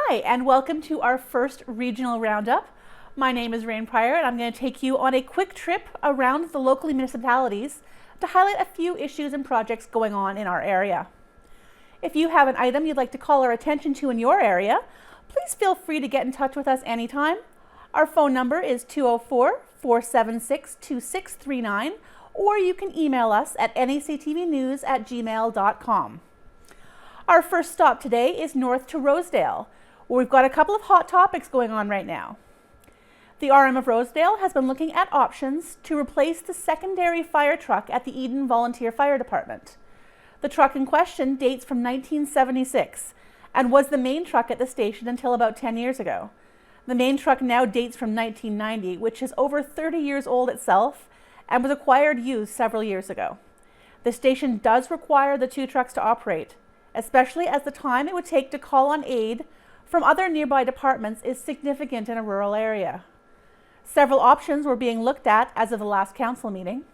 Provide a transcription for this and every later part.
Hi, and welcome to our first regional roundup. My name is Rain Pryor, and I'm going to take you on a quick trip around the local municipalities to highlight a few issues and projects going on in our area. If you have an item you'd like to call our attention to in your area, please feel free to get in touch with us anytime. Our phone number is 204-476-2639, or you can email us at nactvnews@gmail.com. Our first stop today is north to Rosedale, where we've got a couple of hot topics going on right now. The RM of Rosedale has been looking at options to replace the secondary fire truck at the Eden Volunteer Fire Department. The truck in question dates from 1976 and was the main truck at the station until about 10 years ago. The main truck now dates from 1990, which is over 30 years old itself and was acquired used several years ago. The station does require the two trucks to operate, especially as the time it would take to call on aid from other nearby departments is significant in a rural area. Several options were being looked at as of the last council meeting.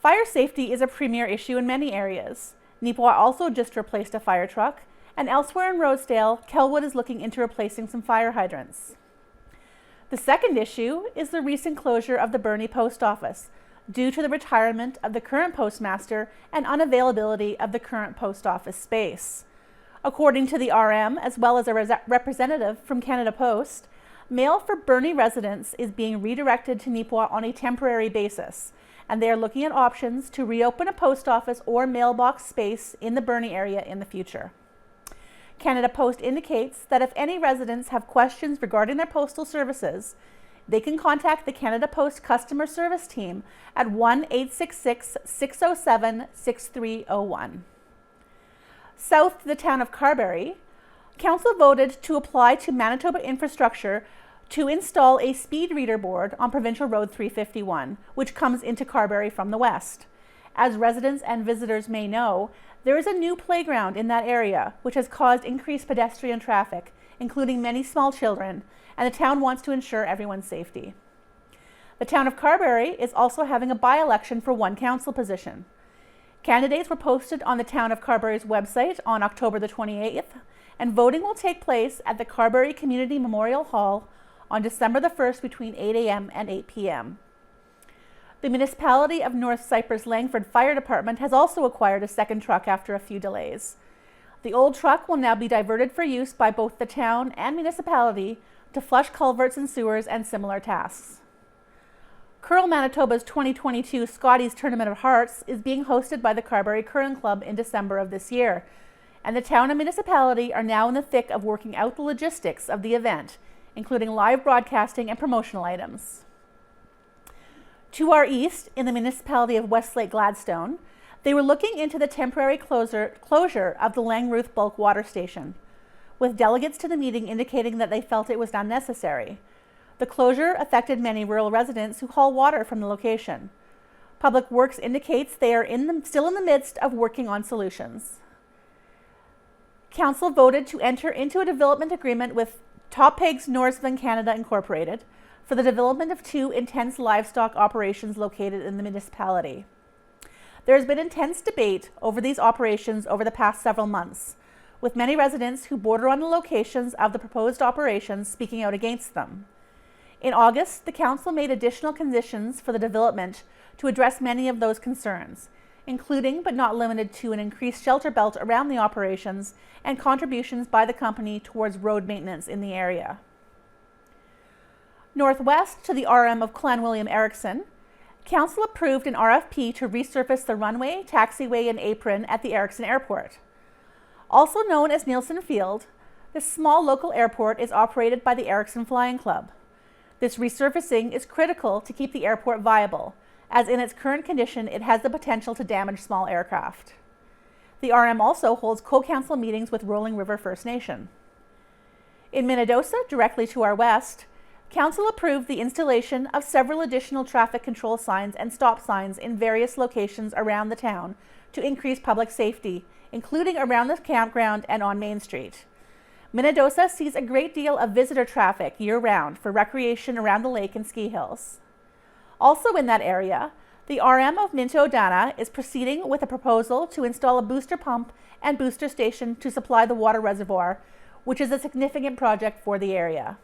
Fire safety is a premier issue in many areas. Neepawa also just replaced a fire truck, and elsewhere in Rosedale, Kelwood is looking into replacing some fire hydrants. The second issue is the recent closure of the Burnie Post Office, due to the retirement of the current postmaster and unavailability of the current post office space. According to the RM, as well as a representative from Canada Post, mail for Burnie residents is being redirected to Neepawa on a temporary basis, and they are looking at options to reopen a post office or mailbox space in the Burnie area in the future. Canada Post indicates that if any residents have questions regarding their postal services, they can contact the Canada Post customer service team at 1-866-607-6301. South to the town of Carberry, Council voted to apply to Manitoba Infrastructure to install a speed reader board on Provincial Road 351, which comes into Carberry from the west. As residents and visitors may know, there is a new playground in that area, which has caused increased pedestrian traffic, including many small children, and the town wants to ensure everyone's safety. The town of Carberry is also having a by-election for one council position. Candidates were posted on the town of Carberry's website on October the 28th, and voting will take place at the Carberry Community Memorial Hall on December the 1st between 8 a.m. and 8 p.m. The municipality of North Cypress Langford Fire Department has also acquired a second truck after a few delays. The old truck will now be diverted for use by both the town and municipality to flush culverts and sewers and similar tasks. Curl Manitoba's 2022 Scotties Tournament of Hearts is being hosted by the Carberry Curling Club in December of this year, and the town and municipality are now in the thick of working out the logistics of the event, including live broadcasting and promotional items. To our east, in the municipality of Westlake Gladstone, they were looking into the temporary closure of the Langruth Bulk Water Station, with delegates to the meeting indicating that they felt it was unnecessary. The closure affected many rural residents who haul water from the location. Public Works indicates they are still in the midst of working on solutions. Council voted to enter into a development agreement with Top Pigs Norseman Canada Incorporated for the development of two intense livestock operations located in the municipality. There has been intense debate over these operations over the past several months, with many residents who border on the locations of the proposed operations speaking out against them. In August, the council made additional conditions for the development to address many of those concerns, including but not limited to an increased shelter belt around the operations and contributions by the company towards road maintenance in the area. Northwest to the RM of Clanwilliam Erickson, council approved an RFP to resurface the runway, taxiway, and apron at the Erickson Airport. Also known as Nielsen Field, this small local airport is operated by the Erickson Flying Club. This resurfacing is critical to keep the airport viable, as in its current condition it has the potential to damage small aircraft. The RM also holds co-council meetings with Rolling River First Nation. In Minnedosa, directly to our west, council approved the installation of several additional traffic control signs and stop signs in various locations around the town to increase public safety, including around the campground and on Main Street. Minnedosa sees a great deal of visitor traffic year-round for recreation around the lake and ski hills. Also in that area, the RM of Minto Dana is proceeding with a proposal to install a booster pump and booster station to supply the water reservoir, which is a significant project for the area.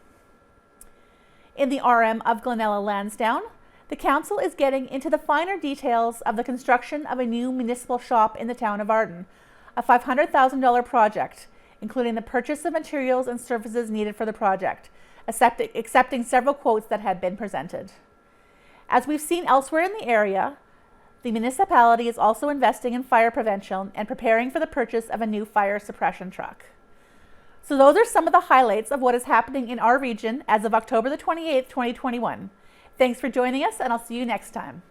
In the RM of Glenella Lansdowne, the council is getting into the finer details of the construction of a new municipal shop in the town of Arden, a $500,000 project, including the purchase of materials and services needed for the project, accepting several quotes that had been presented. As we've seen elsewhere in the area, the municipality is also investing in fire prevention and preparing for the purchase of a new fire suppression truck. So those are some of the highlights of what is happening in our region as of October the 28th, 2021. Thanks for joining us, and I'll see you next time.